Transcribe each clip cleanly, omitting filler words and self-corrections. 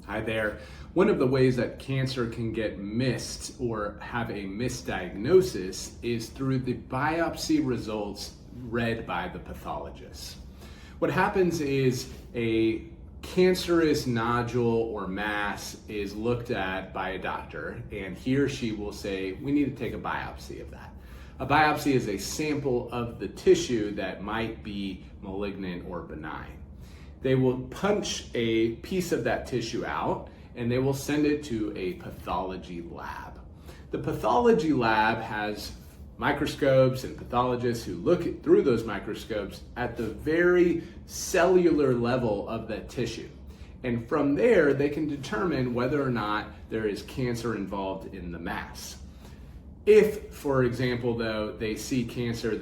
Hi there. One of the ways that cancer can get missed or have a misdiagnosis is through the biopsy results read by the pathologist. What happens is a cancerous nodule or mass is looked at by a doctor, and he or she will say, we need to take a biopsy of that. A biopsy is a sample of the tissue that might be malignant or benign. They will punch a piece of that tissue out and they will send it to a pathology lab. The pathology lab has microscopes and pathologists who look through those microscopes at the very cellular level of that tissue. And from there, they can determine whether or not there is cancer involved in the mass. If, for example, though, they see cancer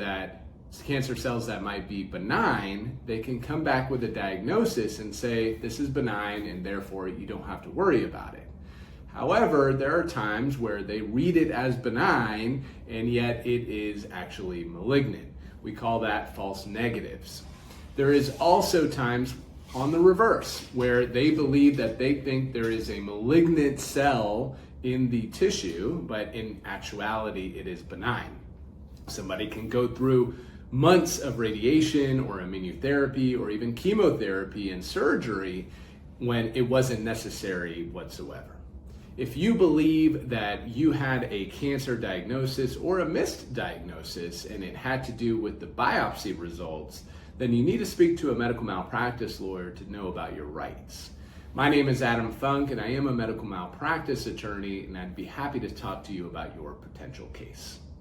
cells that might be benign, they can come back with a diagnosis and say, this is benign and therefore you don't have to worry about it. However, there are times where they read it as benign and yet it is actually malignant. We call that false negatives. There is also times on the reverse where they believe that they think there is a malignant cell in the tissue, but in actuality it is benign. Somebody can go through months of radiation or immunotherapy or even chemotherapy and surgery when it wasn't necessary whatsoever. If you believe that you had a cancer diagnosis or a missed diagnosis and it had to do with the biopsy results, then you need to speak to a medical malpractice lawyer to know about your rights. My name is Adam Funk and I am a medical malpractice attorney, and I'd be happy to talk to you about your potential case.